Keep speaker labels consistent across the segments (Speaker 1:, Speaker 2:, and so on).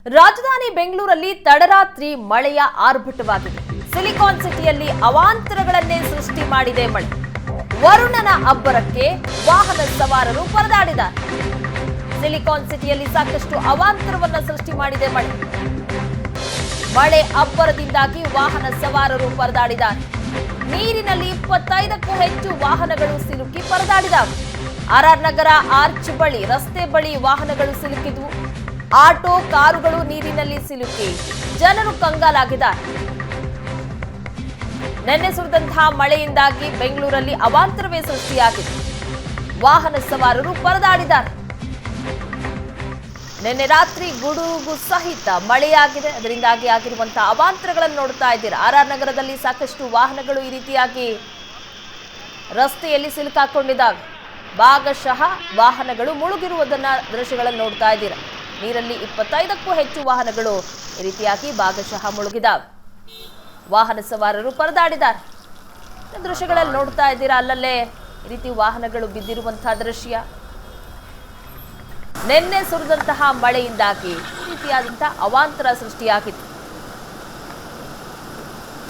Speaker 1: ರಾಜಧಾನಿ ಬೆಂಗಳೂರಲ್ಲಿ ತಡರಾತ್ರಿ ಮಳೆಯ ಆರ್ಭಟವಾಗಿದೆ. ಸಿಲಿಕಾನ್ ಸಿಟಿಯಲ್ಲಿ ಅವಾಂತರಗಳನ್ನೇ ಸೃಷ್ಟಿ ಮಾಡಿದೆ ಮಳೆ. ವರುಣನ ಅಬ್ಬರಕ್ಕೆ ವಾಹನ ಸವಾರರು ಪರದಾಡಿದ್ದಾರೆ. ಸಿಲಿಕಾನ್ ಸಿಟಿಯಲ್ಲಿ ಸಾಕಷ್ಟು ಅವಾಂತರವನ್ನ ಸೃಷ್ಟಿ ಮಾಡಿದೆ ಮಳೆ. ಮಳೆ ಅಬ್ಬರದಿಂದಾಗಿ ವಾಹನ ಸವಾರರು ಪರದಾಡಿದ್ದಾರೆ. ನೀರಿನಲ್ಲಿ 25ಕ್ಕೂ ಹೆಚ್ಚು ವಾಹನಗಳು ಸಿಲುಕಿ ಪರದಾಡಿದವು. ಆರ್ಆರ್ ನಗರ ಆರ್ಚ್ ಬಳಿ ರಸ್ತೆ ಬಳಿ ವಾಹನಗಳು ಸಿಲುಕಿದ್ವು. ಆಟೋ ಕಾರುಗಳು ನೀರಿನಲ್ಲಿ ಸಿಲುಕಿ ಜನರು ಕಂಗಾಲಾಗಿದ್ದಾರೆ. ನಿನ್ನೆ ಸುರಿದಂತಹ ಮಳೆಯಿಂದಾಗಿ ಬೆಂಗಳೂರಲ್ಲಿ ಅವಾಂತರವೇ ಸೃಷ್ಟಿಯಾಗಿದೆ. ವಾಹನ ಸವಾರರು ಪರದಾಡಿದ್ದಾರೆ. ನಿನ್ನೆ ರಾತ್ರಿ ಗುಡುಗು ಸಹಿತ ಮಳೆಯಾಗಿದೆ. ಅದರಿಂದಾಗಿ ಆಗಿರುವಂತಹ ಅವಾಂತರಗಳನ್ನು ನೋಡ್ತಾ ಇದ್ದೀರಾ. ಆರ್ಆರ್ ನಗರದಲ್ಲಿ ಸಾಕಷ್ಟು ವಾಹನಗಳು ಈ ರೀತಿಯಾಗಿ ರಸ್ತೆಯಲ್ಲಿ ಸಿಲುಕಾಕೊಂಡಿದ್ದಾವೆ. ಭಾಗಶಃ ವಾಹನಗಳು ಮುಳುಗಿರುವುದನ್ನ ದೃಶ್ಯಗಳಲ್ಲಿ ನೋಡ್ತಾ ಇದ್ದೀರಾ. ನೀರಲ್ಲಿ 25ಕ್ಕೂ ಹೆಚ್ಚು ವಾಹನಗಳು ಈ ರೀತಿಯಾಗಿ ಭಾಗಶಃ ಮುಳುಗಿದಾವೆ. ವಾಹನ ಸವಾರರು ಪರದಾಡಿದ್ದಾರೆ. ದೃಶ್ಯಗಳಲ್ಲಿ ನೋಡ್ತಾ ಇದ್ದೀರಾ, ಅಲ್ಲಲ್ಲೇ ಈ ರೀತಿ ವಾಹನಗಳು ಬಿದ್ದಿರುವಂತಹ ದೃಶ್ಯ. ನಿನ್ನೆ ಸುರಿದಂತಹ ಮಳೆಯಿಂದಾಗಿ ಈ ರೀತಿಯಾದಂತಹ ಅವಾಂತರ ಸೃಷ್ಟಿಯಾಗಿತ್ತು.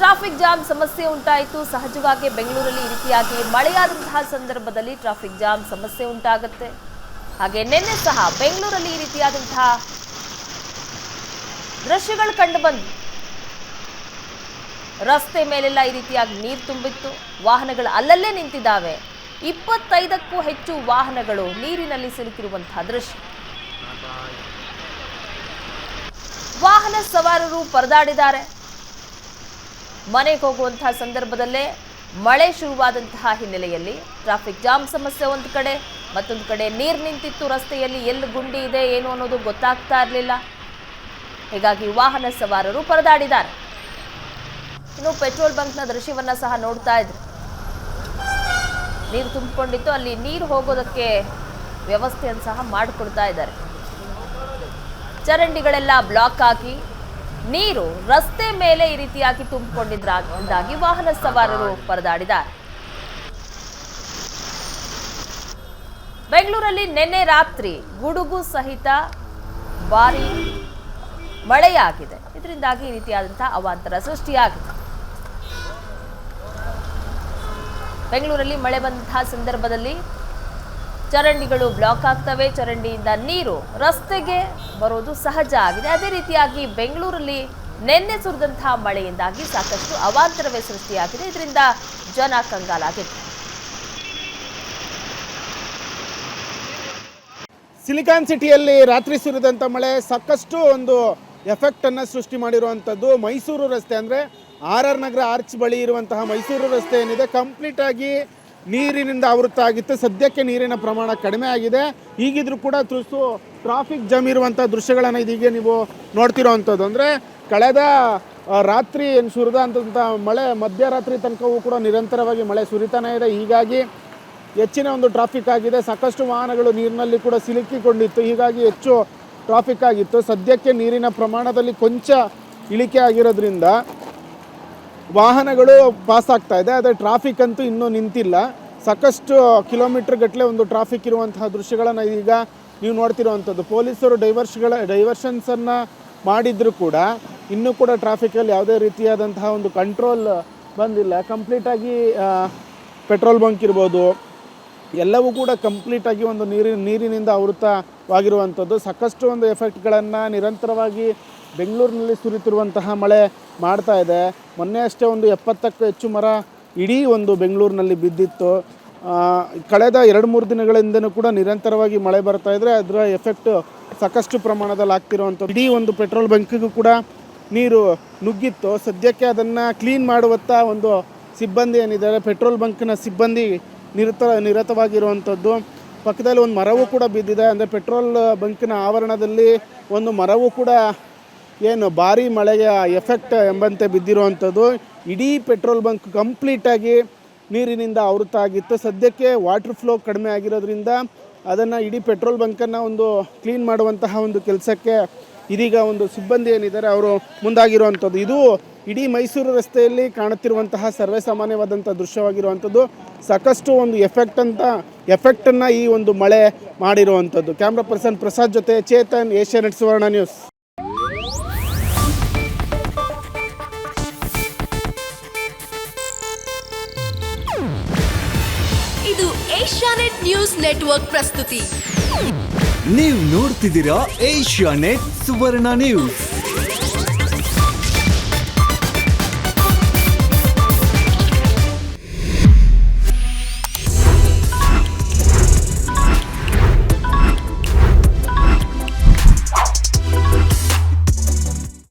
Speaker 1: ಟ್ರಾಫಿಕ್ ಜಾಮ್ ಸಮಸ್ಯೆ ಉಂಟಾಯಿತು. ಸಹಜವಾಗಿ ಬೆಂಗಳೂರಲ್ಲಿ ಈ ರೀತಿಯಾಗಿ ಮಳೆಯಾದಂತಹ ಸಂದರ್ಭದಲ್ಲಿ ಟ್ರಾಫಿಕ್ ಜಾಮ್ ಸಮಸ್ಯೆ ಉಂಟಾಗುತ್ತೆ. ಹಾಗೆ ನಿನ್ನೆ ಸಹ ಬೆಂಗಳೂರಲ್ಲಿ ಈ ರೀತಿಯಾದಂತಹ ದೃಶ್ಯಗಳು ಕಂಡು ಬಂದು ರಸ್ತೆ ಮೇಲೆಲ್ಲ ಈ ರೀತಿಯಾಗಿ ನೀರು ತುಂಬಿತ್ತು. ವಾಹನಗಳು ಅಲ್ಲಲ್ಲೇ ನಿಂತಿದ್ದಾವೆ. 25ಕ್ಕೂ ಹೆಚ್ಚು ವಾಹನಗಳು ನೀರಿನಲ್ಲಿ ಸಿಲುಕಿರುವಂತಹ ದೃಶ್ಯ. ವಾಹನ ಸವಾರರು ಪರದಾಡಿದ್ದಾರೆ. ಮನೆಗೆ ಹೋಗುವಂತಹ ಸಂದರ್ಭದಲ್ಲೇ ಮಳೆ ಶುರುವಾದಂತಹ ಹಿನ್ನೆಲೆಯಲ್ಲಿ ಟ್ರಾಫಿಕ್ ಜಾಮ್ ಸಮಸ್ಯೆ ಒಂದು ಕಡೆ, ಮತ್ತೊಂದು ಕಡೆ ನೀರು ನಿಂತಿತ್ತು ರಸ್ತೆಯಲ್ಲಿ. ಎಲ್ಲಿ ಗುಂಡಿ ಇದೆ ಏನು ಅನ್ನೋದು ಗೊತ್ತಾಗ್ತಾ ಇರಲಿಲ್ಲ. ಹೀಗಾಗಿ ವಾಹನ ಸವಾರರು ಪರದಾಡಿದ್ದಾರೆ. ಇನ್ನು ಪೆಟ್ರೋಲ್ ಬಂಕ್ನ ದೃಶ್ಯವನ್ನ ಸಹ ನೋಡ್ತಾ ಇದ್ರು. ನೀರು ತುಂಬಿಕೊಂಡಿತ್ತು. ಅಲ್ಲಿ ನೀರು ಹೋಗೋದಕ್ಕೆ ವ್ಯವಸ್ಥೆಯನ್ನು ಸಹ ಮಾಡಿಕೊಡ್ತಾ ಇದ್ದಾರೆ. ಚರಂಡಿಗಳೆಲ್ಲ ಬ್ಲಾಕ್ ಆಗಿ ನೀರು ರಸ್ತೆ ಮೇಲೆ ಈ ರೀತಿಯಾಗಿ ತುಂಬಿಕೊಂಡಿದ್ದಾಗಿ ವಾಹನ ಸವಾರರು ಪರದಾಡಿದ್ದಾರೆ. ಬೆಂಗಳೂರಲ್ಲಿ ನಿನ್ನೆ ರಾತ್ರಿ ಗುಡುಗು ಸಹಿತ ಭಾರಿ ಮಳೆಯಾಗಿದೆ. ಇದರಿಂದಾಗಿ ಈ ರೀತಿಯಾದಂತಹ ಅವಾಂತರ ಸೃಷ್ಟಿಯಾಗಿದೆ. ಬೆಂಗಳೂರಲ್ಲಿ ಮಳೆ ಬಂದಂತಹ ಸಂದರ್ಭದಲ್ಲಿ ಚರಂಡಿಗಳು ಬ್ಲಾಕ್ ಆಗ್ತವೆ. ಚರಂಡಿಯಿಂದ ನೀರು ರಸ್ತೆಗೆ ಬರೋದು ಸಹಜ ಆಗಿದೆ. ಅದೇ ರೀತಿಯಾಗಿ ಬೆಂಗಳೂರಲ್ಲಿ ನಿನ್ನೆ ಸುರಿದಂತಹ ಮಳೆಯಿಂದಾಗಿ ಸಾಕಷ್ಟು ಅವಾಂತರವೇ ಸೃಷ್ಟಿಯಾಗಿದೆ. ಇದರಿಂದ ಜನ ಕಂಗಾಲಾಗಿದೆ.
Speaker 2: ಸಿಲಿಕಾನ್ ಸಿಟಿಯಲ್ಲಿ ರಾತ್ರಿ ಸುರಿದಂಥ ಮಳೆ ಸಾಕಷ್ಟು ಒಂದು ಎಫೆಕ್ಟನ್ನು ಸೃಷ್ಟಿ ಮಾಡಿರುವಂಥದ್ದು. ಮೈಸೂರು ರಸ್ತೆ ಅಂದರೆ ಆರ್ಆರ್ ನಗರ ಆರ್ಚ್ ಬಳಿ ಇರುವಂತಹ ಮೈಸೂರು ರಸ್ತೆ ಏನಿದೆ ಕಂಪ್ಲೀಟಾಗಿ ನೀರಿನಿಂದ ಆವೃತ ಆಗಿತ್ತು. ಸದ್ಯಕ್ಕೆ ನೀರಿನ ಪ್ರಮಾಣ ಕಡಿಮೆ ಆಗಿದೆ. ಈಗಿದ್ರೂ ಕೂಡ ತುಸು ಟ್ರಾಫಿಕ್ ಜಾಮ್ ಇರುವಂಥ ದೃಶ್ಯಗಳನ್ನು ಇದೀಗ ನೀವು ನೋಡ್ತಿರೋವಂಥದ್ದು. ಅಂದರೆ ಕಳೆದ ರಾತ್ರಿ ಏನು ಸುರಿದಂಥ ಮಳೆ ಮಧ್ಯರಾತ್ರಿ ತನಕವೂ ಕೂಡ ನಿರಂತರವಾಗಿ ಮಳೆ ಸುರಿತಾನೇ ಇದೆ. ಹೀಗಾಗಿ ಹೆಚ್ಚಿನ ಒಂದು ಟ್ರಾಫಿಕ್ ಆಗಿದೆ. ಸಾಕಷ್ಟು ವಾಹನಗಳು ನೀರಿನಲ್ಲಿ ಕೂಡ ಸಿಲುಕಿಕೊಂಡಿತ್ತು. ಹೀಗಾಗಿ ಹೆಚ್ಚು ಟ್ರಾಫಿಕ್ ಆಗಿತ್ತು. ಸದ್ಯಕ್ಕೆ ನೀರಿನ ಪ್ರಮಾಣದಲ್ಲಿ ಕೊಂಚ ಇಳಿಕೆ ಆಗಿರೋದ್ರಿಂದ ವಾಹನಗಳು ಪಾಸ್ ಆಗ್ತಾ ಇದೆ. ಆದರೆ ಟ್ರಾಫಿಕ್ ಅಂತೂ ಇನ್ನೂ ನಿಂತಿಲ್ಲ. ಸಾಕಷ್ಟು ಕಿಲೋಮೀಟರ್ ಗಟ್ಟಲೆ ಒಂದು ಟ್ರಾಫಿಕ್ ಇರುವಂತಹ ದೃಶ್ಯಗಳನ್ನು ಈಗ ನೀವು ನೋಡ್ತಿರುವಂಥದ್ದು. ಪೊಲೀಸರು ಡೈವರ್ಷನ್ಸನ್ನು ಮಾಡಿದರೂ ಕೂಡ ಇನ್ನೂ ಕೂಡ ಟ್ರಾಫಿಕಲ್ಲಿ ಯಾವುದೇ ರೀತಿಯಾದಂತಹ ಒಂದು ಕಂಟ್ರೋಲ್ ಬಂದಿಲ್ಲ. ಕಂಪ್ಲೀಟಾಗಿ ಪೆಟ್ರೋಲ್ ಬಂಕ್ ಇರ್ಬೋದು ಎಲ್ಲವೂ ಕೂಡ ಕಂಪ್ಲೀಟಾಗಿ ಒಂದು ನೀರಿನಿಂದ ಆವೃತವಾಗಿರುವಂಥದ್ದು. ಸಾಕಷ್ಟು ಒಂದು ಎಫೆಕ್ಟ್ಗಳನ್ನು ನಿರಂತರವಾಗಿ ಬೆಂಗಳೂರಿನಲ್ಲಿ ಸುರಿತಿರುವಂತಹ ಮಳೆ ಮಾಡ್ತಾ ಇದೆ. ಮೊನ್ನೆ ಅಷ್ಟೇ ಒಂದು 70ಕ್ಕೂ ಹೆಚ್ಚು ಮರ ಇಡೀ ಒಂದು ಬೆಂಗಳೂರಿನಲ್ಲಿ ಬಿದ್ದಿತ್ತು. ಕಳೆದ 2-3 ದಿನಗಳಿಂದನೂ ಕೂಡ ನಿರಂತರವಾಗಿ ಮಳೆ ಬರ್ತಾ ಇದ್ದರೆ ಅದರ ಎಫೆಕ್ಟ್ ಸಾಕಷ್ಟು ಪ್ರಮಾಣದಲ್ಲಿ ಆಗ್ತಿರುವಂಥದ್ದು. ಇಡೀ ಒಂದು ಪೆಟ್ರೋಲ್ ಬಂಕಿಗೂ ಕೂಡ ನೀರು ನುಗ್ಗಿತ್ತು. ಸದ್ಯಕ್ಕೆ ಅದನ್ನು ಕ್ಲೀನ್ ಮಾಡುವಂಥ ಒಂದು ಸಿಬ್ಬಂದಿ ಏನಿದ್ದಾರೆ, ಪೆಟ್ರೋಲ್ ಬಂಕ್ನ ಸಿಬ್ಬಂದಿ ನಿರತವಾಗಿರುವಂಥದ್ದು. ಪಕ್ಕದಲ್ಲಿ ಒಂದು ಮರವೂ ಕೂಡ ಬಿದ್ದಿದೆ. ಅಂದರೆ ಪೆಟ್ರೋಲ್ ಬಂಕಿನ ಆವರಣದಲ್ಲಿ ಒಂದು ಮರವೂ ಕೂಡ ಏನು ಭಾರಿ ಮಳೆಯ ಎಫೆಕ್ಟ್ ಎಂಬಂತೆ ಬಿದ್ದಿರುವಂಥದ್ದು. ಇಡೀ ಪೆಟ್ರೋಲ್ ಬಂಕ್ ಕಂಪ್ಲೀಟಾಗಿ ನೀರಿನಿಂದ ಆವೃತ ಆಗಿತ್ತು. ಸದ್ಯಕ್ಕೆ ವಾಟರ್ ಫ್ಲೋ ಕಡಿಮೆ ಆಗಿರೋದ್ರಿಂದ ಅದನ್ನು ಇಡೀ ಪೆಟ್ರೋಲ್ ಬಂಕನ್ನು ಒಂದು ಕ್ಲೀನ್ ಮಾಡುವಂತಹ ಒಂದು ಕೆಲಸಕ್ಕೆ ಇದೀಗ ಒಂದು ಸಿಬ್ಬಂದಿ ಏನಿದ್ದಾರೆ ಅವರು ಮುಂದಾಗಿರುವಂಥದ್ದು. ಇದು ಇಡೀ ಮೈಸೂರು ರಸ್ತೆಯಲ್ಲಿ ಕಾಣುತ್ತಿರುವಂತಹ ಸರ್ವೇ ಸಾಮಾನ್ಯವಾದಂಥ ದೃಶ್ಯವಾಗಿರುವಂಥದ್ದು. ಸಾಕಷ್ಟು ಒಂದು ಎಫೆಕ್ಟನ್ನು ಈ ಒಂದು ಮಳೆ ಮಾಡಿರುವಂಥದ್ದು. ಕ್ಯಾಮ್ರಾ ಪರ್ಸನ್ ಪ್ರಸಾದ್ ಜೊತೆ ಚೇತನ್, ಏಷ್ಯಾನೆಟ್ ಸುವರ್ಣ ನ್ಯೂಸ್.
Speaker 3: ಇದು ಏಷ್ಯಾನೆಟ್ ನ್ಯೂಸ್ ನೆಟ್ವರ್ಕ್ ಪ್ರಸ್ತುತಿ.
Speaker 4: ನೀವು ನೋಡ್ತಿದ್ದೀರಾ ಏಷ್ಯಾನೆಟ್ ಸುವರ್ಣ ನ್ಯೂಸ್.